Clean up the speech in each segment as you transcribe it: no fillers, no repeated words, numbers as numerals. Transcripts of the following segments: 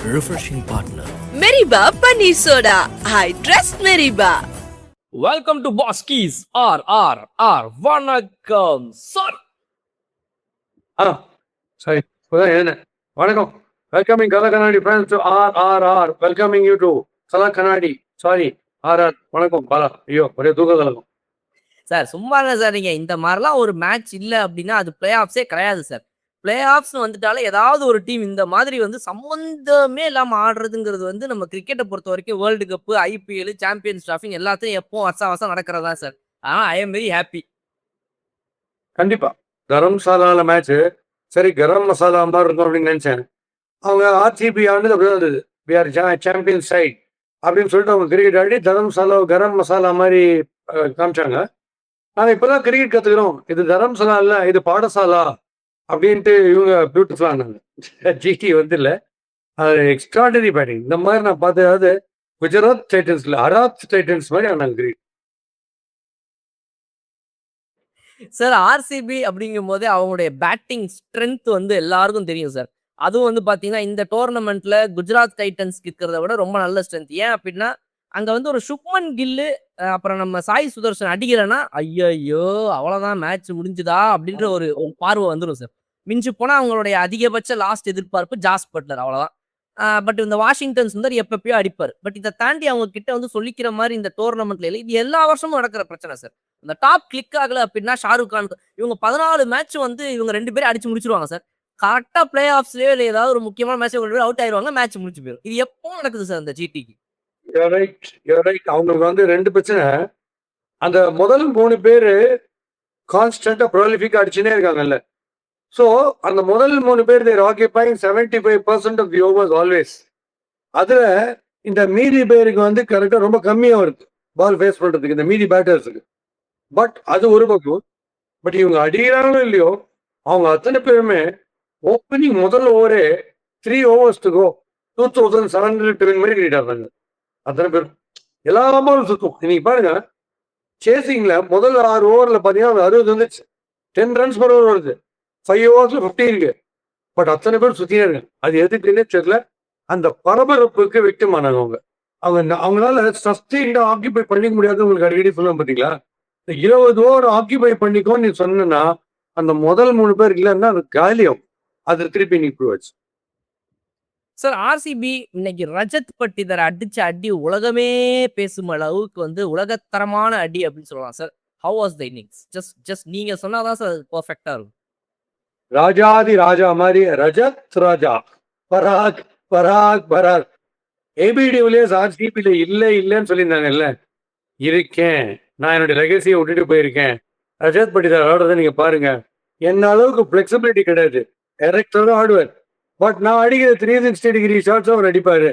refreshing partner. Meriba Paneer Soda. I trust Meriba. Welcome to Boss Keys RRR. வணக்கம் sir. சரி இப்போதான் எழுந்தேன். வணக்கம். Welcoming Kala Kannadi friends to RRR. Welcoming you to Kala Kannadi. Sorry RR. வணக்கம் பாலா. ஐயோ ஒரே தூக்க கலகம். சார் சும்மா இல்லை சார், நீங்கள் இந்த மாதிரிலாம் ஒரு மேட்ச் இல்லை அப்படின்னா அது பிளே ஆஃப்ஸே கிடையாது சார். பிளே ஆஃப்ஸ்னு வந்துட்டாலே ஏதாவது ஒரு டீம் இந்த மாதிரி வந்து சம்மந்தமே இல்லாமல் ஆடுறதுங்கிறது வந்து நம்ம கிரிக்கெட்டை பொறுத்த வரைக்கும் world cup, IPL, champions trophy எல்லாத்தையும் எப்போ வருஷம் நடக்கிறதா சார். ஆனால் ஐ எம் வெரி ஹாப்பி. கண்டிப்பா தரம்சாலால மேட்ச் சரி கரம் மசாலா மாதிரி இருக்கும் அப்படின்னு நினைச்சேன். அவங்க RCB ஆனது அப்படிதான் இருந்தது. வி ஆர் சாம்பியன் சைட் அப்படின்னு சொல்லிட்டு அவங்க கிரிக்கெட் ஆடி தரம்சாலா கரம் மசாலா மாதிரி காமிச்சாங்க. நாங்கள் இப்போதான் கிரிக்கெட் கத்துக்கிறோம், இது தரம்சாலா இல்ல இது பாடசாலா அப்படின்ட்டு இவங்க பியூட்டிஃபுல்லா இருந்தாங்க. GT வந்து இல்லை, அது எக்ஸ்ட்ராடனரி பேட்டிங். இந்த மாதிரி நான் பார்த்ததாவது குஜராத் டைட்டன்ஸ்ல அராத் டைட்டன்ஸ் மாதிரி ஆனாங்க கிரிக்கெட். சார் RCB அப்படிங்கும் போதே அவங்களுடைய பேட்டிங் ஸ்ட்ரென்த் வந்து எல்லாருக்கும் தெரியும் சார். அதுவும் வந்து பார்த்தீங்கன்னா இந்த டோர்னமெண்ட்ல குஜராத் டைட்டன்ஸ்க்கு இருக்கிறத விட ரொம்ப நல்ல ஸ்ட்ரென்த். ஏன் அப்படின்னா அங்கே வந்து ஒரு சுப்மன் கில்லு அப்புறம் நம்ம சாய் சுதர்ஷன் அடிக்கிறேன்னா ஐயோ அவ்வளோதான் மேட்ச் முடிஞ்சுதா அப்படின்ற ஒரு பார்வை வந்துடும் சார். மிஞ்சி போனால் அவங்களுடைய அதிகபட்ச லாஸ்ட் எதிர்பார்ப்பு ஜாஸ் பட்லர், அவ்வளோதான். பட் இந்த வாஷிங்டன் சுந்தர் எப்பப்பயோ அடிப்பார். பட் இதை தாண்டி அவங்க கிட்ட வந்து சொல்லிக்கிற மாதிரி இந்த டோர்னமெண்ட்ல இல்லை. இது எல்லா வருஷமும் நடக்கிற பிரச்சனை சார். இந்த டாப் கிளிக் ஆகல அப்படின்னா ஷாருக் கான் இவங்க 14 மேட்ச் வந்து இவங்க 2 பேரும் அடிச்சு முடிச்சிருவாங்க சார். கரெக்டாக பிளே ஆஃப்ஸ்லேயோ இல்லை ஏதாவது ஒரு முக்கியமான மேட்ச் அவுட் ஆயிடுவாங்க, மேட்ச் முடிச்சு போயிடும். இது எப்போ நடக்குது சார் அந்த GTக்கு? அவங்களுக்கு வந்து 2 பிரச்சனை. அந்த முதல் 3 பேரு கான்ஸ்டன்டா ப்ராலிஃபிக் அடிச்சுனே இருக்காங்கல்ல. ஸோ அந்த முதல் 3 பேர் தேர் ஆக்கியபைங் 75% ஆஃப் தி ஓவர்ஸ் ஆல்வேஸ். அதுல இந்த மீதி பேருக்கு வந்து கரெக்டா ரொம்ப கம்மியா வருது பால் ஃபேஸ் பண்றதுக்கு இந்த மீதி பேட்டர்ஸுக்கு. பட் அது ஒரு பக்கம். பட் இவங்க அடிக்கிறாங்களோ இல்லையோ அவங்க அத்தனை பேருமே ஓப்பனிங் முதல் ஓவரே 3 overs to go 2700 மாதிரி கிரிட்டாங்க. அத்தனை பேரும் எல்லா பாலும் சுத்தும். இன்னைக்கு பாருங்க சேசிங்ல முதல் 6 ஓவர்ல பாத்தீங்கன்னா 60 வந்துச்சு. 10 runs per over வருது. 5 overs 50 இருக்கு. பட் அத்தனை பேர் சுத்தினே இருக்கு. அது எதுக்குன்னே தெரியல. அந்த பரபரப்புக்கு விக்டிமானாங்க அவங்க. அவங்களால சஸ்டெயின்டா ஆக்கிபை பண்ணிக்க முடியாது. உங்களுக்கு அடிக்கடி சொல்லுவேன் பாத்தீங்களா, இந்த 20 ஓவர் ஆக்கிபை பண்ணிக்கோன்னு நீ சொன்னா அந்த முதல் 3 பேர் இல்லைன்னா அது காலியம். அது திருப்பி நீ போச்சு சார். RCB இன்னைக்கு ரஜத் பட்டிதர் அடிச்ச அடி உலகமே பேசும் அளவுக்கு வந்து உலகத்தரமான அடி அப்படின்னு சொல்லலாம் sir. How was the innings? Just நீங்க சொன்னாதான் சார் பர்ஃபெக்டா இருக்கும். ராஜாதி ராஜா மாதிரி ரஜத் ராஜா பராக் பராக் பராக். AB de Villiers RCBல இல்லைன்னு சொல்லியிருந்தாங்கல்ல. இருக்கேன், நான் என்னுடைய லெகசியை விட்டுட்டு போயிருக்கேன். ரஜத் பட்டிதார் ஆடுறத நீங்க பாருங்க. என்ன அளவுக்கு பிளெக்சிபிலிட்டி கிடையாது. எரெக்டரும் ஆடுவார். பட் நான் அடிக்கிற 360 டிகிரி ஷாட்ஸ் அவர் அடிப்பாரு.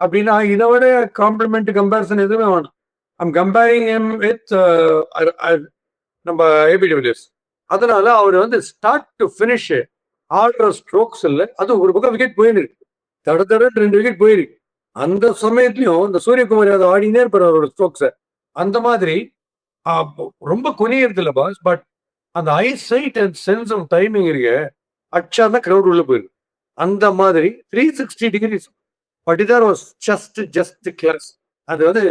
அப்படின்னா இதை விட காம்ப்ளிமெண்ட் கம்பேரிசன் எதுவுமே வேணும். ஐம் கம்பேரிங் வித் நம்ம AB de Villiers. அதனால அவர் வந்து ஸ்டார்ட் டு ஃபினிஷ் ஆடுற ஸ்ட்ரோக்ஸ் இல்லை. அது ஒரு பக்கம் விக்கெட் போயிருக்கு, தட 2 விக்கெட் போயிருக்கு. அந்த சமயத்திலையும் இந்த சூரியகுமார் யாதவ் ஆடினே இருப்பார் அவரோட ஸ்ட்ரோக்ஸை. அந்த மாதிரி ரொம்ப குனியறது இல்லை பாஸ். பட் அந்த eye sight and sense of timing இருக்கு, அச்சா தான் கிரௌட் உள்ள போயிருக்கு. அந்த மாதிரி 360 degrees Patidar was just class. அது வந்து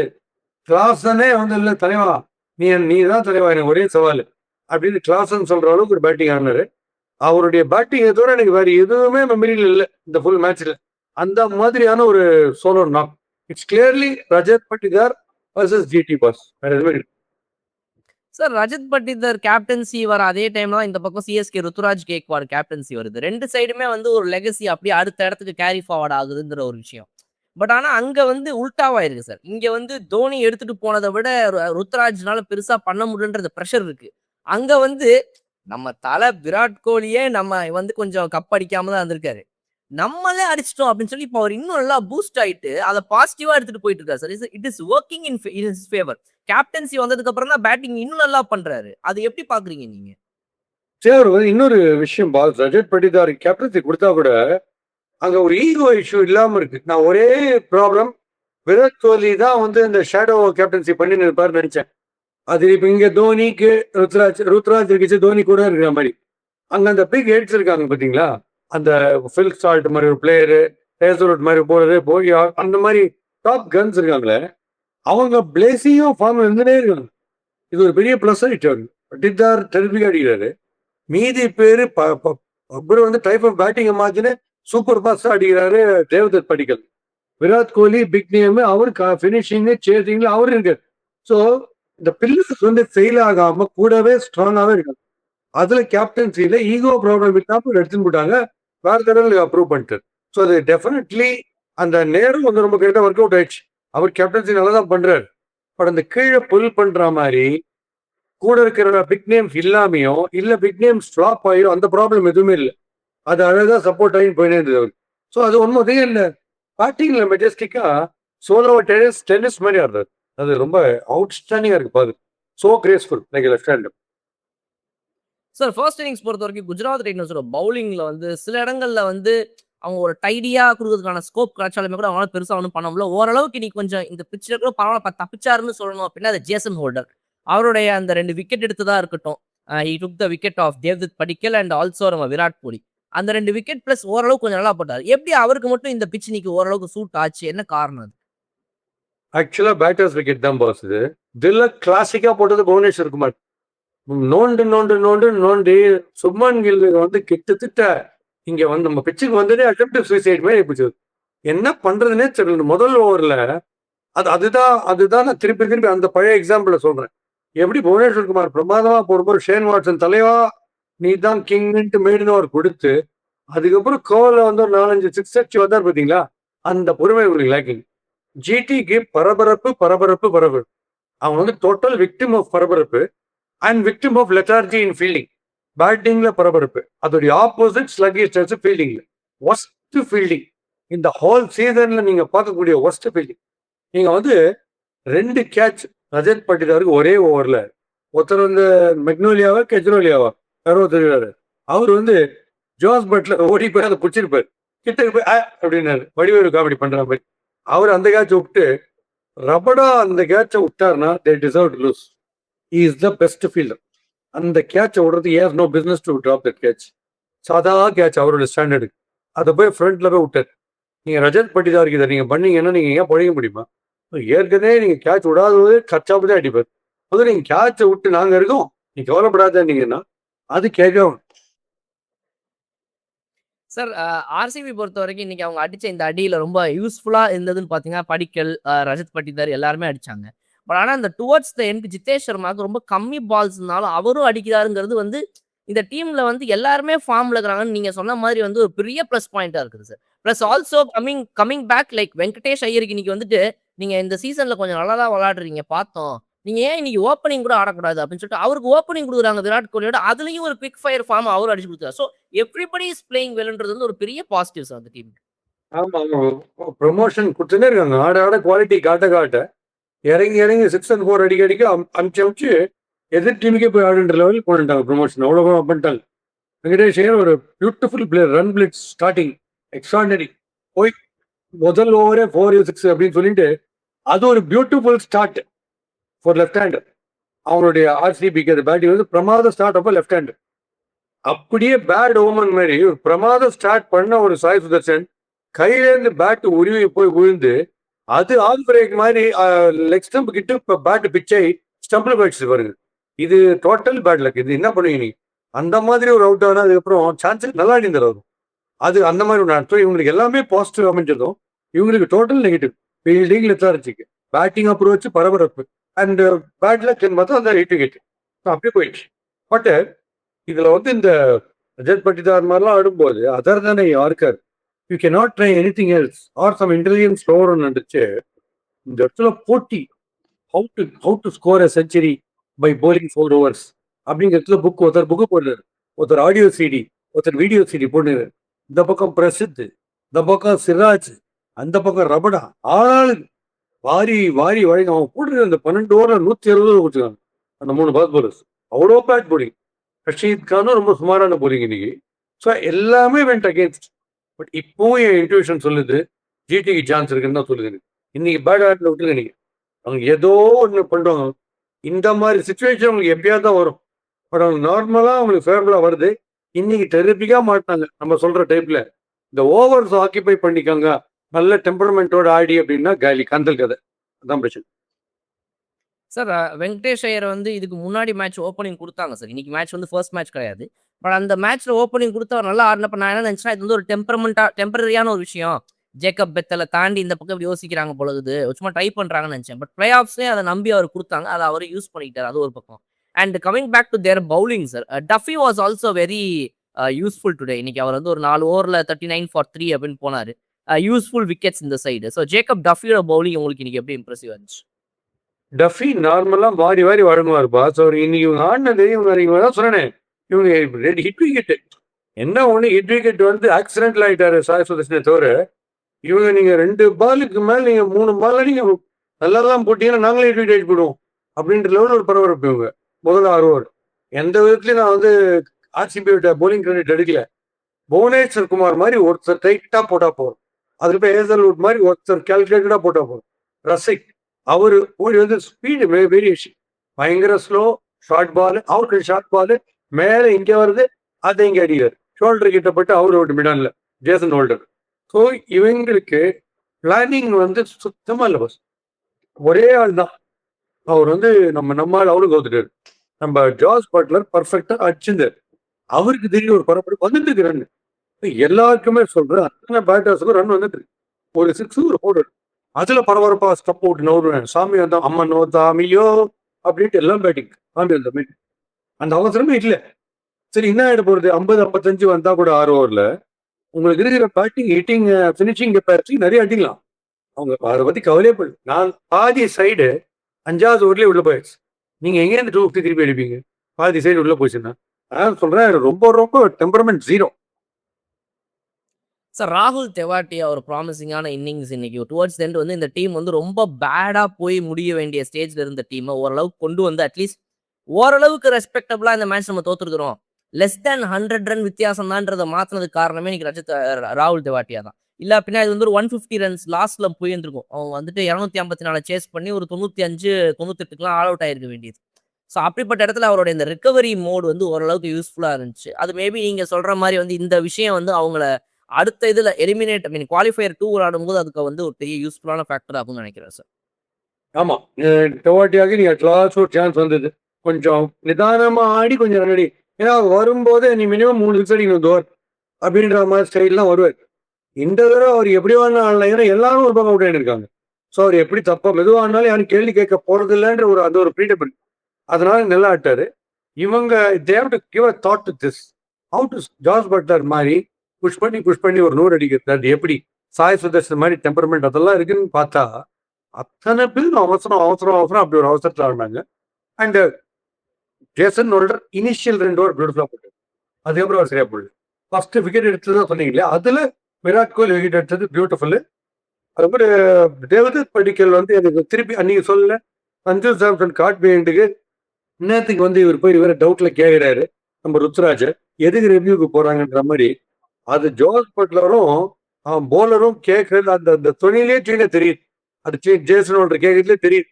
கிளாஸ்னே வந்து இல்லை தலைவா, நீ தான் தலைவா, எனக்கு ஒரே சவால் அப்படின்னு கிளாஸ்ன்னு சொல்ற அளவுக்கு ஒரு பேட்டிங் ஆடினாரு. அவருடைய பேட்டிங் தவிர எனக்கு வேற எதுவுமே மெமரியில் இல்லை இந்த ஃபுல் மேட்ச்ல. அந்த மாதிரியான ஒரு solo knock. It's clearly Rajat Patidar versus GT boss. வேற எதுவுமே இல்லை சார். ரஜத் பட்டிதர் கேப்டன்சி வர அதே டைம் தான் இந்த பக்கம் CSK ருத்துராஜ் கேக்வாட் கேப்டன்சி வருது. 2 சைடுமே வந்து ஒரு லெகசி அப்படியே அடுத்த இடத்துக்கு கேரி ஃபார்வர்ட் ஆகுதுங்கிற ஒரு விஷயம். பட் ஆனால் அங்கே வந்து உல்டாவா இருக்கு சார். இங்கே வந்து தோனி எடுத்துட்டு போனதை விட ருத்துராஜ்னால பெருசா பண்ண முடியலன்றது ப்ரெஷர் இருக்கு. அங்க வந்து நம்ம தலை விராட் கோலியே நம்ம வந்து கொஞ்சம் கப் அடிக்காம தான் இருந்திருக்காரு. நம்மளே அடிச்சிட்டோம் அப்படின்னு சொல்லி இப்போ அவர் இன்னும் நல்லா பூஸ்ட் ஆயிட்டு அதை பாசிட்டிவா எடுத்துட்டு போயிட்டு இருக்காரு sir. It is working in his favour. Captaincy வந்ததுக்கு அப்புறம் தான் பேட்டிங் இன்னும் நல்லா பண்றாரு. அது எப்படி பாக்குறீங்க நீங்க? சரி, இன்னொரு விஷயம் பாஸ், ரஜத் பட்டிதார் கேப்டன்சி கொடுத்தா கூட அங்க ஒரு ஈகோ இஷ்யூ இல்லாம இருக்கு. நான் ஒரே ப்ராப்ளம், விராட் கோலி தான் வந்து இந்த ஷேடோ கேப்டன்சி பண்ணி இருப்பாரு நினைச்சேன். அது இப்ப இங்க தோனிக்கு ருத்ராஜ் இருந்துச்சு, தோனி கூட இருக்கிற மாதிரி. அங்க அந்த பிக் ஹெட்ஸ் இருக்காங்க பாத்தீங்களா, அந்த ஃபில் சால்ட் மாதிரி ஒரு பிளேயரு, ஹேசல்வுட் மாதிரி போறது போய் அந்த மாதிரி டாப் கன்ஸ் இருக்காங்களே, அவங்க பிளேசியும் ஃபார்ம் இருந்துட்டே இருக்காங்க. இது ஒரு பெரிய பிளஸ் ஆயிட்டு. பட்டிதார் தெரிவிக்க அடிக்கிறாரு. மீதி பேரு அப்புறம் வந்து டைப் ஆஃப் பேட்டிங்கை மாத்தின சூப்பர் ஃபாஸ்டா அடிக்கிறாரு தேவதத் படிக்கல். விராட் கோலி பிக் நேம், அவரு பினிஷிங் சேசிங்ல அவரு இருக்காரு. ஸோ இந்த பில்லர்ஸ் வந்து ஃபெயில் ஆகாம கூடவே ஸ்ட்ராங்காவே இருக்காங்க. அதுல கேப்டன்சியில ஈகோ ப்ராப்ளம் இல்லாம எடுத்துன்னு போட்டாங்க. வேற தடவை அப்ரூவ் பண்ணிட்டு. ஸோ அது டெஃபினெட்லி அந்த நேரம் வந்து ரொம்ப கரெக்டாக ஒர்க் அவுட் ஆயிடுச்சு. அவர் கேப்டன்சி நல்லா தான் பண்றாரு. பட் அந்த கீழே புல் பண்ற மாதிரி கூட இருக்கிற பிக் நேம்ஸ் இல்லாமையோ இல்ல பிக் நேம்ஸ் ஃபிளாப் ஆகியோ அந்த ப்ராப்ளம் எதுவுமே இல்லை. அது அழகா சப்போர்ட் ஆகி போயினே இருந்தது அவர். ஸோ அது ஒன்றும் இல்லை. பேட்டிங்ல மெஜஸ்டிக்கா சோலோ டென்னிஸ் மாதிரி ஆடுறாரு. அது ரொம்ப அவுட்ஸ்டாண்டிங்கா இருக்கு பாரு. So graceful like left hand. Sir first innings பொறுத்த வரைக்கும் குஜராத் டைட்டன்ஸோட பவுலிங்ல வந்து சில இடங்கள்ல வந்து அவங்க ஒரு டைடியா கொடுக்கறதுக்கான ஸ்கோப் கிடைச்சாலுமே கூட அவங்களால பெருசா ஒன்றும் பண்ண முடியல. ஓரளவுக்கு இன்னைக்கு கொஞ்சம் இந்த பிச்சில் கூட பரவாயில்ல தப்பிச்சாருன்னு சொல்லணும் அப்படின்னா அது ஜேசன் ஹோல்டர். அவருடைய அந்த 2 விக்கெட் எடுத்ததா இருக்கட்டும், he took the wicket of Devdutt Padikkal and also நம்ம விராட் கோலி. அந்த 2 விக்கெட் பிளஸ் ஓரளவுக்கு கொஞ்சம் நல்லா போட்டார். எப்படி அவருக்கு மட்டும் இந்த பிச் இன்னைக்கு ஓரளவுக்கு சூட் ஆச்சு? என்ன காரணம் அது? ஆக்சுவலா பேட்டர்ஸ் விக்கெட் தான் பாஸ். இதுல கிளாசிக்கா போட்டது புவனேஸ்வர் குமார். நோண்டு நோண்டு நோண்டு நோண்டி சுப்மன் கில் வந்து கிட்டத்தட்ட இங்க வந்து நம்ம பிச்சுக்கு வந்ததே அட்டெம்ப்ட் சூசைட் மாதிரி போச்சு. என்ன பண்றதுன்னே தெரியல முதல் ஓவர்ல. அதுதான் நான் திருப்பி அந்த பழைய எக்ஸாம்பிள சொல்றேன். எப்படி புவனேஸ்வர் குமார் பிரமாதமா போடும்போது ஷேன் வாட்சன் தலைவா நீ தான் கிங்ன்ட்டு மேடுன்னு அவர் கொடுத்து அதுக்கப்புறம் கோவல வந்து ஒரு 4-5 சிக்ஸ் அடிச்சு வந்தார் பார்த்தீங்களா, அந்த பொறுமை ஒரு லேக்கிங். ஜிடிக்கு பரபரப்பு. அவங்க வந்து டோட்டல் விக்டிம் ஆஃப் பரபரப்பு and victim of lethargy in fielding. பேட்டிங்ல பரபரப்பு, அதோடைய ஆப்போசிட் ஸ்லகிஷ்னஸ் ஃபீல்டிங்ல. ஒஸ்ட் ஃபீல்டிங் இந்த ஹோல் சீசன்ல நீங்க பார்க்கக்கூடிய ஒஸ்ட் ஃபீல்டிங். நீங்க வந்து 2 கேட்ச் ரஜத் பட்டிதாருக்கு ஒரே ஓவர்ல. ஒருத்தர் வந்து மெக்னோலியாவா கெஜ்ரோலியாவா யாரோ தெரியாது. அவர் வந்து ஜோஸ் பட்லர் ஓடி போய் அதை பிடிச்சிருப்பாரு. கிட்ட போய் அப்படின்னாரு வடிவேலு காமெடி பண்ற மாதிரி. அவர் அந்த கேட்ச் விட்டு ரபடா அந்த கேட்சை விட்டாருன்னா they deserve to lose. He is the best fielder. அந்த கேட்சை விடுறது he has no business to drop that catch. சாதா கேட்ச் அவரோட ஸ்டாண்டர்டு. அதை போய் ஃப்ரண்ட்ல போய் விட்டார். நீங்க ரஜத் பட்டிதாருக்கு இதை நீங்க பண்ணீங்கன்னா நீங்க ஏன் பழக முடியுமா? ஏற்கனவே நீங்க கேட்ச் விடாத போது கச்சாப்பு தான் அடிப்பார். அது நீங்க கேட்சை விட்டு நாங்க இருக்கோம் நீ கவலைப்படாதீங்கன்னா அது கேட்கும். சார் ஆர்சிபி பொறுத்த வரைக்கும் இன்னைக்கு அவங்க அடிச்ச இந்த அடியில ரொம்ப யூஸ்ஃபுல்லா இருந்ததுன்னு பாத்தீங்கன்னா படிக்கல், ரஜத் பட்டிதார் எல்லாருமே அடிச்சாங்க. பட் ஆனா இந்த டுவர்ட்ஸ் த எண்ட் ஜிதேஷ் சர்மாவுக்கு ரொம்ப கம்மி பால்ஸ்னாலும் அவரும் அடிக்கிறாருங்கிறது வந்து இந்த டீம்ல வந்து எல்லாருமே ஃபார்ம்ல இருக்கிறாங்கன்னு நீங்க சொன்ன மாதிரி வந்து ஒரு பெரிய ப்ளஸ் பாயிண்டா இருக்குது sir. Plus also coming back like Venkatesh ஐயருக்கு இன்னைக்கு வந்துட்டு நீங்க இந்த சீசன்ல கொஞ்சம் நல்லா தான் விளையாடுறீங்க பார்த்தோம். நீங்க ஏன் இன்னைக்கு ஓப்பனிங் கூட ஆடக்கூடாது அப்படின்னு சொல்லிட்டு அவருக்கு ஓப்பனிங் கொடுக்குறாங்க விராட் கோலியோட. அதுலயும் ஒரு குவிக் ஃபயர் ஃபார்ம் அவர் அடிச்சு கொடுத்தாரு. ஸோ எவ்ரிபடி இஸ் பிளேயிங் வெல்ன்றது வந்து ஒரு பெரிய பாசிட்டிவ் சார் அந்த டீமுக்கு. ஆமா ப்ரொமோஷன் கொடுத்துட்டே இருக்காங்க. ஆட குவாலிட்டி காட்ட இறங்கி 6 and 4 அடிக்க அமிச்சு எதிர் டீமுக்கே போய் ஆடுன்ற லெவலில் கொண்டுட்டாங்க. ப்ரொமோஷன் அவ்வளோ பண்ணிட்டாங்க. வெங்கடேஷ் ஐயர் ஒரு beautiful player. Run blitz starting extraordinary. போய் முதல் ஓவரே 4-6 அப்படின்னு சொல்லிட்டு அது ஒரு beautiful start for left hander. அவங்களுடைய ஆர்சிபிக்கு அது பேட்டிங் வந்து பிரமாத ஸ்டார்ட் அப்போ லெஃப்ட் ஹேண்டர். அப்படியே பேட் ஓமன் மாதிரி ஒரு பிரமாதம் ஸ்டார்ட் பண்ண ஒரு சாய் சுதர்சன் கையிலேருந்து பேட் உருவி போய் விழுந்து அது ஆல் பிரேக் மாதிரி லெக் ஸ்டம்ப் கிட்ட இப்போ பேட் பிச்சை ஸ்டம்பில் போயிடுச்சு பாருங்க. இது டோட்டல் பேட் லக். இது என்ன பண்ணுவீங்க நீ? அந்த மாதிரி ஒரு அவுட் ஆனால் அதுக்கப்புறம் சான்சஸ் நல்லா அடிந்தார் வரும். அது அந்த மாதிரி ஒரு அர்த்தம். இவங்களுக்கு எல்லாமே பாசிட்டிவ் அமைஞ்சதும் இவங்களுக்கு டோட்டல் நெகட்டிவ். ஃபீல்டிங் லெத்தார்ஜிக்கு, பேட்டிங் அப்ரோச் பரபரப்பு அண்ட் பேட் லக் பார்த்தா அந்த 8 விக்கெட் அப்படியே போயிடுச்சு. பட் இதுல வந்து இந்த ரஜத் பட்டிதார் மாதிரிலாம் ஆடும்போது அதர் தானே யாருக்கார் you can not try anything else or some intelligence over வந்துச்சு. இந்த இடத்துல போட்டி how to score a century by bowling 4 overs அப்படிங்கிறதுல ஒருத்தர் புக்கு போடுறாரு, ஒருத்தர் ஆடியோ சிடி, ஒருத்தர் வீடியோ சிடி போடுறாரு. இந்த பக்கம் பிரசித், இந்த பக்கம் சிராஜ், அந்த பக்கம் ரபடா. ஆள் வாரி வழங்க அவன் போடுறது அந்த 12 over 160 கொடுத்துருக்காங்க அந்த 3 பாஸ் போலர்ஸ். அவ்வளோ பேட் போலிங். ரஷீத் கானும் ரொம்ப சுமாரான போலிங் இன்னைக்கு. ஸோ எல்லாமே வெண்ட் அகேன்ஸ்ட். பட் இப்போவும் என் இன்ட்யூஷன் சொல்லுது ஜிடிக்கு சான்ஸ் இருக்குன்னு தான் சொல்லுது. இன்னைக்கு பேட் ஆட்டில் விட்டுருங்க. நீங்க அவங்க ஏதோ ஒன்று பண்ணுவாங்க. இந்த மாதிரி சுச்சுவேஷன் அவங்களுக்கு எப்பயாவது தான் வரும். பட் அவங்க நார்மலாக அவங்களுக்கு ஃபேவரபுளாக வருது. இன்னைக்கு டெரிபிக்காக மாட்டினாங்க நம்ம சொல்ற டைப்ல. இந்த ஓவர்ஸ் ஆக்கிபை பண்ணிக்கோங்க, நல்ல டெம்பரமெண்டோட ஆடி அப்படின்னா காலி கந்தல் கதை. அதான் பிரச்சனை. சார் வெங்கடேஷ் ஐயர் வந்து இதுக்கு முன்னாடி மேட்ச் ஓப்பனிங் குடுத்தாங்க சார். இன்னைக்கு மேட்ச் வந்து ஃபர்ஸ்ட் மேட்ச் கிடையாது. பட் அந்த மேட்ச்ல ஓப்பனிங் குடுத்து அவர் நல்லா ஆடுனப்ப நான் என்ன நினைச்சேன்னா, இது வந்து ஒரு டெம்பரரியான ஒரு விஷயம். ஜேக்கப் பெத்தல தாண்டி இந்த பக்கம் இப்படி யோசிக்கிறாங்க போல இருக்குது. சும்மா ட்ரை பண்றாங்கன்னு நினைச்சேன். பட் பிளே ஆஃப்ஸ்லயே அத நம்பி அவர் குடுத்தாங்க. அத அவரு யூஸ் பண்ணிக்கிட்டாரு. அது ஒரு பக்கம். And coming back to their bowling sir. Duffy was also very useful today. இன்னைக்கு அவர் வந்து ஒரு 4 ஓவர்ல 39 ஃபார் 3 அப்படின்னு போனாரு. யூஸ்ஃபுல் விக்கெட்ஸ் இந்த சைடு. ஸோ ஜேக்கப் டஃபியோட பவுலிங் உங்களுக்கு இன்னைக்கு எப்படி இம்ப்ரெசிவா இருந்துச்சு? டஃபி நார்மலா வாரி வாரி வழங்குவாருப்பா. ஸோ இன்னைக்கு இவங்க ஆடினது இவங்க தான் சொன்னேனே, இவங்க 2 ஹிட் விக்கெட். என்ன ஒண்ணு ஹிட் விக்கெட் வந்து ஆக்சிடென்ட்ல ஆயிட்டாரு சாய் சுதர்ஷனே தவிர, இவங்க நீங்க 2 பாலுக்கு மேல நீங்க 3 பால்ல நீங்க நல்லா தான் போட்டீங்கன்னா நாங்களே ஹிட் விக்கெட் போடுவோம் அப்படின்ற லெவலில் ஒரு பரபரப்பு இவங்க. முதல்ல 6 ஓவர் எந்த விதத்துலயும் நான் வந்து ஆர்சிபியோட போலிங் கிரெடிட் எடுக்கல. புவனேஸ்வர் குமார் மாதிரி ஒருத்தர் டைட்டா போட்டா போதும். அதுக்கு போய் ஏசல்வுட் மாதிரி ஒருத்தர் கால்குலேட்டடா போட்டா போதும். ரசிக் அவரு ஓடி வந்து ஸ்பீடு வேரியேஷன் பயங்கர ஸ்லோ. ஷார்ட் பால் அவருக்கு ஷார்ட் பால் மேல இங்க வருது, அதை இங்க அடிக்கிறார். ஷோல்டர் கிட்ட பட்டு அவரு ஒரு மிடன்ல ஜேசன் ஹோல்டர். ஸோ இவங்களுக்கு பிளானிங் வந்து சுத்தமா இல்லை. பஸ் ஒரே ஆள் தான் அவர் வந்து நம்ம ஆள் அவரும் கவுத்துட்டாரு. நம்ம ஜாஸ் பட்லர் பர்ஃபெக்டா அடிச்சிருந்தார். அவருக்கு திடீர்னு ஒரு பரபரப்பு வந்துட்டு ரன். எல்லாருக்குமே சொல்றேன், அத்தனை பேட்டர்ஸுக்கும் ரன் வந்துட்டு ஒரு 6 ஒரு 4. அதுல பரபரப்பா ஸ்டப் அவுட் நோடுவேன். சாமி வந்தா அம்மனோ தாமியோ அப்படின்ட்டு எல்லாம் பேட்டிங். சாமி வந்த மீட் அந்த அவசரமே இல்லை. சரி என்ன ஆயிட போறது, 50-55 வந்தா கூட 6 ஓவர்ல உங்களுக்கு இருக்கிற பேட்டிங் ஹிட்டிங் பினிஷிங் கெப்பாசிட்டி நிறைய அடிக்கலாம். அவங்க அதை பத்தி கவலையே பண்ணல. நான் பாதி சைடு 5வது ஓவர்லயே உள்ள போயிடுச்சு. நீங்க எங்க இருந்து 250 திருப்பி அடிப்பீங்க? பாதி சைடு உள்ள போச்சுன்னா அதான் சொல்றேன், ரொம்ப ரொம்ப டெம்பரமெண்ட் 0. சார் ராகுல் தெவாட்டியா ஒரு ப்ராமிசிங்கான இன்னிங்ஸ் இன்னைக்கு டுவர்ட்ஸ் எண்ட் வந்து இந்த டீம் வந்து ரொம்ப பேடா போய் முடிய வேண்டிய ஸ்டேஜ்ல இருந்த டீமை ஓரளவுக்கு கொண்டு வந்து அட்லீஸ்ட் ஓரளவுக்கு ரெஸ்பெக்டபிளா இந்த மேட்ச் நம்ம தோத்துருக்கிறோம். லெஸ் தேன் 100 ரன் வித்தியாசம் தான்றதை மாத்தினதுக்கு காரணமே இன்னைக்கு ராகுல் தெவாட்டியா தான். இல்ல அப்படின்னா இது வந்து ஒரு 150 ரன்ஸ் லாஸ்ட்ல போயிருந்திருக்கும். அவங்க வந்துட்டு 254 சேஸ் பண்ணி ஒரு 95 98க்குலாம் ஆல் அவுட் ஆயிருக்க வேண்டியது. ஸோ அப்படிப்பட்ட இடத்துல அவரோட இந்த ரிகவரி மோட் வந்து ஓரளவுக்கு யூஸ்ஃபுல்லா இருந்துச்சு. அது மேபி நீங்க சொல்ற மாதிரி வந்து இந்த விஷயம் வந்து அவங்கள அடுத்த இதுல எலிமினேட் குவாலிஃபயர் 2 விளையாடும்போது அதுக்கு வந்து ஒரு பெரிய யூஸ்ஃபுல்லான ஃபேக்டர் ஆகும்னு நினைக்கிறேன் சார். ஆமா, டெவாட்டியாக்கு நீங்க அட்லாஸ்ட் ஒரு சான்ஸ் வந்தது. கொஞ்சம் நிதானமா ஆடி கொஞ்சம் ரன் அடி. ஏன்னா அவர் வரும்போது நீ மினிமம் 3 சிக்ஸ் அடிக்கணும் தோர் அப்படின்ற மாதிரி ஸ்டைல்லாம் வருவார். இந்த தடவை அவர் எப்படி வேணா ஆடலாம். ஏன்னா எல்லாரும் ஒரு பக்கம் அவுட் ஆகிருக்காங்க. ஸோ அவர் எப்படி தப்பா மெதுவாக ஆனாலும் யாரும் கேள்வி கேட்க போறது இல்லைன்ற ஒரு அது ஒரு ஃப்ரீடம் இருக்கு. அதனால நல்லா ஆட்டாரு. இவங்க they've to give a thought to this. How to Jos Buttler மாதிரி புஷ் பண்ணி ஒரு 100 அடிக்கிறது. அது எப்படி சாய் சுதர்ஷன் மாதிரி டெம்பரமெண்ட் அதெல்லாம் இருக்குன்னு பார்த்தா அத்தனை பேர் அவசரம் அப்படி ஒரு அவசரத்தில் ஆடினாங்க. And Jason Holder initial 2 over பியூட்டிஃபுல்லா போட்டார். அதுக்கப்புறம் அவர் சரியா போடல. ஃபர்ஸ்ட் விக்கெட் எடுத்ததான் சொன்னீங்க இல்லையா, அதுல விராட் கோலி விக்கெட் எடுத்தது பியூட்டிஃபுல். அதுக்கப்புறம் தேவதத் படிக்கல் வந்து எனக்கு திருப்பி அன்னைக்கு சொல்லல, சஞ்சு சாம்சன் காட் பேண்டுக்கு இன்னத்துக்கு வந்து இவர் போய் இவரை டவுட்ல கேட்கிறாரு நம்ம ருத்ராஜ் எதுக்கு ரிவ்யூக்கு போறாங்கன்ற மாதிரி. அது ஜோஸ் பட்லரும் போலரும் கேட்கறது அந்த துணிலே தெரியுது. அது ஜேசன் ஹோல்டர் கேட்கறதுலே தெரியுது.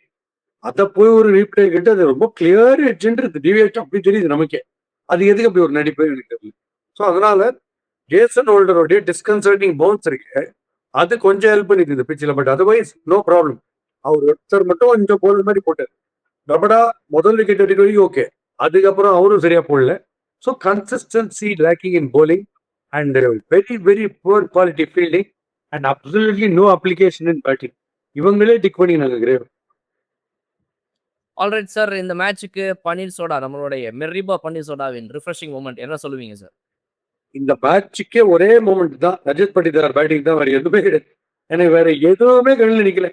அதை போய் ஒரு ரீப்ளே கிட்ட அது ரொம்ப கிளியர் எட்ஜுன்றது டிவியேட் அப்படி தெரியுது நமக்கே. அது எதுக்கு அப்படி ஒரு நடிப்பு எனக்கு தெரியல. ஸோ அதனால ஜேசன் ஹோல்டருடைய டிஸ்கன்சர்டிங் பவுன்ஸ் இருக்கு, அது கொஞ்சம் ஹெல்ப் பண்ணிக்குது பிச்சில். But otherwise no problem. அவர் ஒருத்தர் மட்டும் கொஞ்சம் போடுற மாதிரி போட்டார். ரபடா முதல் விக்கெட் எடுக்க வரைக்கும் ஓகே, அதுக்கப்புறம் அவரும் சரியா போடல. So consistency lacking in bowling and very very poor quality fielding and absolutely no application in batting. இவங்களே டிக் பண்ணினாங்க கிரேவ். ஆல்ரைட் சார், இந்த மேட்சுக்கு பன்னீர் சோடா நம்மளுடைய மெர்ரிபா பன்னீர் சோடாவின் ரிஃப்ரெஷிங் மூமெண்ட் என்ன சொல்லுவீங்க சார்? இந்த மேட்சுக்கே ஒரே மூமெண்ட் தான், ரஜத் பட்டிதார் பேட்டிங் தான், வேற எதுவுமே கிடையாது. எனக்கு வேற எதுவுமே கண்ணில் நிக்கல.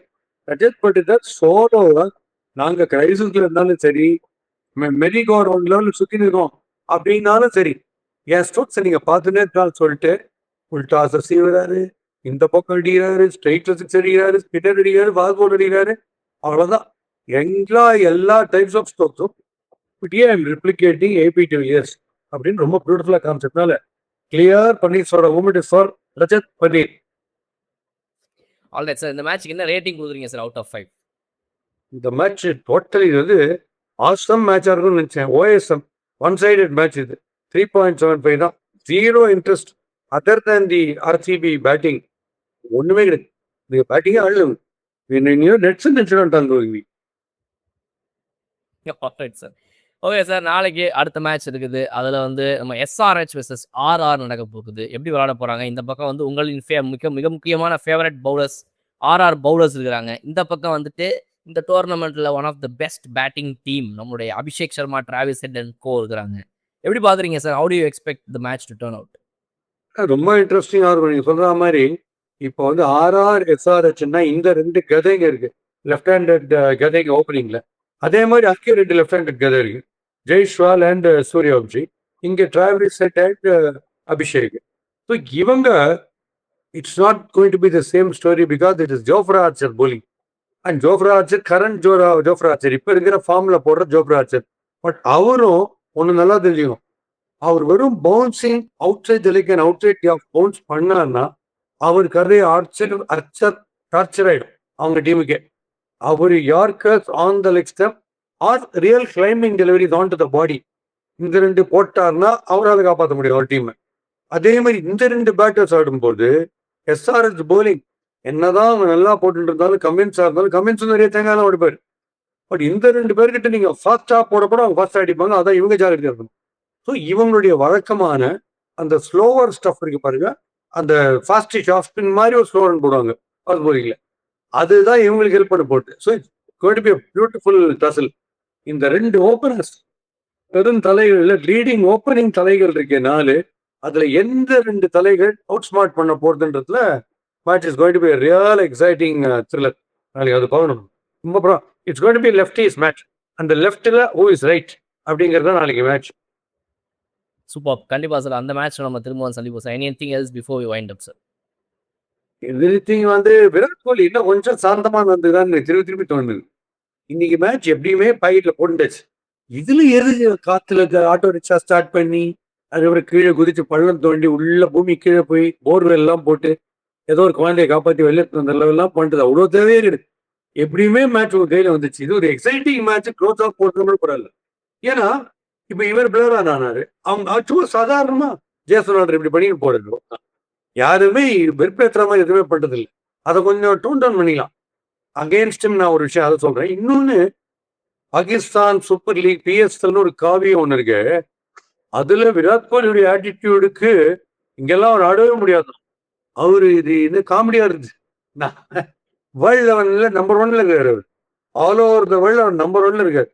ரஜத் பட்டிதார் சோலோவா நாங்க கிரைசிஸ்ல இருந்தாலும் சரி, மெரிகோ ரவுண்ட்ல சுத்தி இருக்கோம் அப்படின்னாலும் சரி, என் ஸ்ட்ரோக்ஸ் நீங்க பார்த்துன்னே இருக்கான்னு சொல்லிட்டு உல்டாஸ் செய்வாரு, இந்த பக்கம் அடிக்கிறாரு, ஸ்ட்ரைட்ல சிக்ஸ் அடிக்கிறாரு, ஸ்பின்னர் அடிக்கிறாரு, ஃபாஸ்ட் பவுலர் அடிக்கிறாரு. அவ்வளவுதான் எல்லா டைப்ஸ் ஆஃப் ஸ்ட்ரோக்ஸும் ரிப்ளிகேட்டிங் AP2 இயர்ஸ் அப்படின்னு ரொம்ப பியூட்டிஃபுல்லா காமிச்சதுனால கிளியர் பன்னீர் சோடா மூமெண்ட் இஸ் ஃபார் ரஜத் பன்னீர். ஆல்ரைட் சார், இந்த மேட்ச்க்கு என்ன ரேட்டிங் கொடுக்குறீங்க சார் அவுட் ஆஃப் 5? இந்த மேட்ச் டோட்டலி வந்து ஆசம் மேட்சா இருக்கும்னு நினைச்சேன். OSM ஒன் சைடட் மேட்ச் இது. 3.75 தான். 0 interest other than the RCB batting ஒண்ணுமே கிடையாது. இந்த பேட்டிங்கே ஆடல. Nets nets alright sir. Okay sir. நாளைக்கு அடுத்த மேட்ச் இருக்குது. அதுல வந்து நம்ம எஸ்ஆர்ஹெச் வெர்சஸ் ஆர்ஆர் நடக்க போகுது. எப்படி விளையாட போறாங்க? இந்த பக்கம் வந்து உங்களின் மிக முக்கியமான ஃபேவரட் பவுலர்ஸ் ஆர்ஆர் பவுலர்ஸ் இருக்கிறாங்க. இந்த பக்கம் வந்துட்டு இந்த டோர்னமெண்ட்ல one of the best batting team நம்மளுடைய Abhishek Sharma, Travis Head and co இருக்கிறாங்க. எப்படி பாக்குறீங்க sir? How do you expect the match to turn out? ரொம்ப இன்ட்ரெஸ்டிங்கா இருக்கும். நீங்க சொல்ற மாதிரி இப்போ வந்து ஆர்ஆர் எஸ்ஆர்ஹெச்னா இந்த ரெண்டு கதைங்க இருக்கு. லெஃப்ட் ஹேண்டட் கதைங்க ஓப்பனிங்ல. அதே மாதிரி அங்கே ரெண்டு லெஃப்ட் ஹேண்டட் கதை இருக்கு. ஜெய்ஸ்வால் அண்ட் சூரியவம்சி. இங்க Travis Head and Abhishek. So இவங்க it's not going to be the same story because it is Jofra Archer bowling. And Jofra Archer current Jofra Archer இப்போ இருக்கிற ஃபார்ம்ல போடுற ஜோஃப்ரா ஆர்ச்சர். பட் அவரும் ஒன்று நல்லா தெரிஞ்சுக்கணும். அவர் வெறும் bouncing outside like outside bounce பண்ணார்னா அவர் கரை அர்ச்சர் டார்ச்சர் ஆயிடும் அவங்க டீமுக்கே. அவர் yorkers on the leg step or real climbing delivery on to the body இந்த ரெண்டு போட்டார்னா அவரால் காப்பாற்ற முடியும் அவர் டீமை. அதே மாதிரி இந்த ரெண்டு பேட்டர்ஸ் ஆடும்போது எஸ்ஆர்எச் போலிங் என்னதான் அவங்க நல்லா போட்டுட்டு இருந்தாலும் கமின்ஸா இருந்தாலும் கமின்ஸ் நிறைய தேங்காய் ஓடிப்பாரு. பட் இந்த ரெண்டு பேர்கிட்ட நீங்க ஃபாஸ்டா போட அவங்க ஃபாஸ்டா அடிப்பாங்க. அதான் இவங்க ஜாகிரதையா இருக்கணும். ஸோ இவங்களுடைய வழக்கமான அந்த ஸ்லோவர் ஸ்டஃப் இருக்கு பாருங்க, அந்த ஃபாஸ்ட் ஆஃப் ஸ்பின் மாதிரி ஒரு ஸ்லோ ரன் போடுவாங்க அது போறீங்களா, அதுதான் இவங்களுக்கு ஹெல்ப் பண்ண போட்டு. So it's going to be beautiful tussle. இந்த ரெண்டு ஓப்பனர்ஸ் பெரும் தலைகள் லீடிங் ஓப்பனிங் தலைகள் இருக்கே 4, அதுல எந்த ரெண்டு தலைகள் அவுட் ஸ்மார்ட் பண்ண போறதுன்றதுல match is going to be real exciting thriller. நாளைக்கு அது பார்க்கணும். ரொம்ப it's going to be left is match. அந்த லெஃப்ட்ல ஹூ இஸ் ரைட் அப்படிங்கிறது தான் நாளைக்கு மேட்ச். சூப்பர். கண்டிப்பா சார். அந்த மேட்ச் நம்ம திரும்ப சந்திப்போம் sir. Anything else before we wind up sir? Everything வந்து விராட் கோலி இன்னும் கொஞ்சம் சாந்தமா வந்துதான் திருப்பி திருப்பி தோணுது. இன்னைக்கு மேட்ச் எப்படியுமே பாக்கெட்ல போட்டுச்சு. இதுல எது காத்துல ஆட்டோ ரிக்ஷா ஸ்டார்ட் பண்ணி அதுக்கப்புறம் கீழே குதிச்சு பள்ளம் தோண்டி உள்ள பூமி கீழே போய் போர்வெல் எல்லாம் போட்டு ஏதோ ஒரு குழந்தைய காப்பாற்றி வெளியே அந்த லெவல்லாம் பண்ணிட்டு அவ்வளோ தேவையே கிடையாது. எப்படியுமே மேட்ச் ஒரு கையில வந்துச்சு. இது ஒரு எக்ஸைட்டிங் மேட்ச். க்ளோஸ் ஆஃப் போடுறது பரவாயில்ல. ஏன்னா இப்ப இவர் பிளேயர் ஆனாரு. அவங்க சும்மா சாதாரணமா ஜேசன் ஆர்டர் இப்படி பண்ணிட்டு போறது யாருமே வெறுப்பேற்றுற மாதிரி எதுவுமே பண்றது இல்லை. அதை கொஞ்சம் டூன் டவுன் பண்ணிக்கலாம். அகேன்ஸ்ட் நான் ஒரு விஷயம் அதை சொல்றேன். இன்னொன்னு பாகிஸ்தான் சூப்பர் லீக் பிஎஸ்எல்னு ஒரு காவியம் ஒண்ணு இருக்கு. அதுல விராட் கோலியுடைய ஆட்டிடியூடுக்கு இங்கெல்லாம் அவர் ஆடவே முடியாது. அவரு இது காமெடியா இருந்துச்சு. வேர்ல்ட் லெவல்ல நம்பர் 1ல இருக்காரு. அவர் ஆல் ஓவர் த வேர்ல்ட் அவர் நம்பர் 1ல இருக்காரு.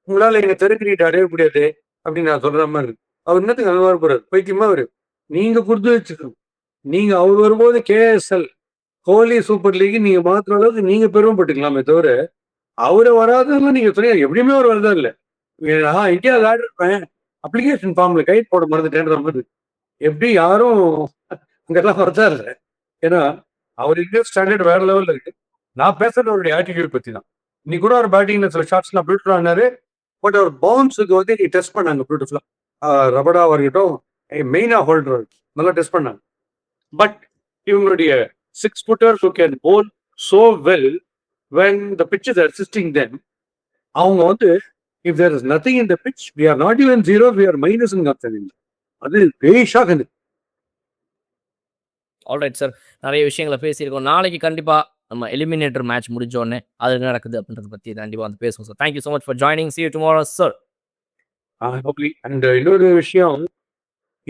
உங்களால எங்க தெருக்கிட்டு அடைய முடியாது அப்படின்னு நான் சொல்ற மாதிரி இருக்கு. அவர் என்னத்துக்கு நல்லா போறாரு பைத்தியமா அவரு. நீங்க கொடுத்து வச்சுக்கணும். நீங்க அவர் வரும்போது கேஎஸ்எல் கோலி சூப்பர் லீக் நீங்க மாத்திர அளவுக்கு நீங்க பெருமைப்பட்டுக்கலாமே தவிர அவரை வராதெல்லாம் நீங்க சொன்னீங்க. எப்படியுமே அவர் வரதா இல்லை. நான் இந்தியா விளையாடுறேன் அப்ளிகேஷன் ஃபார்ம்ல கைட் போட மறந்துட்டேன்ற மாதிரி எப்படி யாரும் அங்கெல்லாம் வரதா இல்லை. ஏன்னா அவர் இந்தியன் ஸ்டாண்டர்ட் வேற லெவல்ல இருக்கு. நான் பேசுறது அவருடைய ஆட்டிடியூட் பத்தி தான். இன்னைக்கு கூட ஒரு பேட்டிங்ல சில ஷாட்ஸ்லாம் பியூட்டிஃபுல்லா ஆனாரு. பட் அவர் பவுன்ஸுக்கு வந்து நீ டெஸ்ட் பண்ணாங்க பியூட்டிஃபுல்லா. ரபடாவா இருக்கட்டும், மெயினா ஹோல்டர் நல்லா டெஸ்ட் பண்ணாங்க. பட் இவங்களுடைய 6 footers who can bowl so well when the pitch is assisting them, அவங்க வந்து if there is nothing in the pitch, we are not even zero, we are minus in காத்துறீங்க. அது பேஷாக இருக்கு. Alright sir. நிறைய விஷயங்களை பேசியிருக்கோம். நாளைக்கு கண்டிப்பா நம்ம எலிமினேட்டர் மேட்ச் முடிஞ்ச உடனே அது என்ன நடக்குது அப்படின்றத பத்தி கண்டிப்பா வந்து பேசுவோம் sir. Thank you so much for joining. see you tomorrow sir. And இன்னொரு விஷயம்,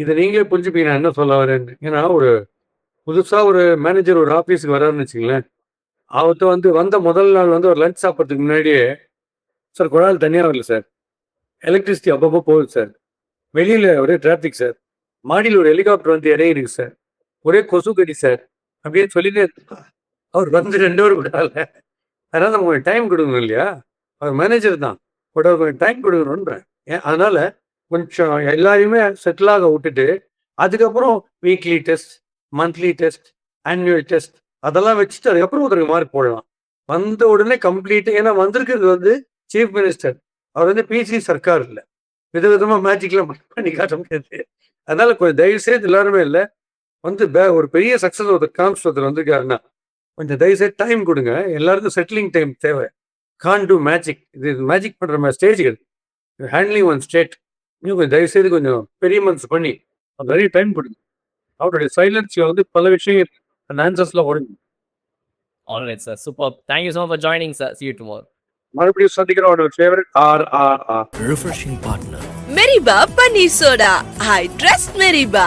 இதை நீங்களே புரிஞ்சுப்பீங்க நான் என்ன சொல்ல வரேன்னு. ஏன்னா ஒரு புதுசா ஒரு மேனேஜர் ஒரு ஆஃபீஸுக்கு வராருன்னு வச்சுங்களேன். அவர்கிட்ட வந்து வந்த முதல் நாள் வந்து ஒரு லஞ்ச் சாப்பிட்றதுக்கு முன்னாடியே, சார் குழாயில் தனியாக வரல சார், எலக்ட்ரிசிட்டி அப்பப்போ போகுது சார், வெளியில் ஒரே டிராஃபிக் சார், மாடியில் ஒரு ஹெலிகாப்டர் வந்து இறங்கிருக்கு சார், ஒரே கொசு கடி சார் அப்படின்னு சொல்லிட்டு அவர் வந்து 2 பேரும் விடால. அதனால நம்ம கொஞ்சம் டைம் கொடுக்கணும் இல்லையா? அவர் மேனேஜர் தான், பட் அவர் கொஞ்சம் டைம் கொடுக்கணுன்றேன். அதனால கொஞ்சம் எல்லாரையுமே செட்டில் ஆக விட்டுட்டு அதுக்கப்புறம் weekly test, monthly test, annual test அதெல்லாம் வச்சுட்டு அதுக்கப்புறம் ஒருத்தருக்கு மார்க் போடலாம். வந்த உடனே கம்ப்ளீட். ஏன்னா வந்திருக்கிறது வந்து சீஃப் மினிஸ்டர், அவர் வந்து பிசி சர்க்கார் இல்லை, விதவிதமா மேஜிக்லாம் பண்ணி காட்ட முடியாது. அதனால கொஞ்சம் தயவு செய்து எல்லாருமே இல்லை வந்து ஒரு பெரிய சக்சஸ் ஒருத்தர் காமிச்சு ஒருத்தர் வந்திருக்காருன்னா கொஞ்சம் தயவு செய்து டைம் கொடுங்க. எல்லாருக்கும் செட்டிலிங் டைம் தேவை. Can do magic. இது மேஜிக் பண்ற மாதிரி ஸ்டேஜ்கள் ஹேண்ட்லிங் ஒன் ஸ்டேட் இன்னும் கொஞ்சம் தயவு செய்து கொஞ்சம் பெரிய மந்த்ஸ் பண்ணி நிறைய டைம் கொடுங்க. அவருடைய சைலன்ஸ்ல வந்து பல விஷயம் ஆன்சர்ஸ்ல ஒழுங்கு. Alright sir, super. Thank you so much for joining sir. See you tomorrow. மறுபடியும் சந்திக்கிறோம். அவரோட favourite RRR Refreshing partner. Meriba Paneer Soda. I trust Meriba.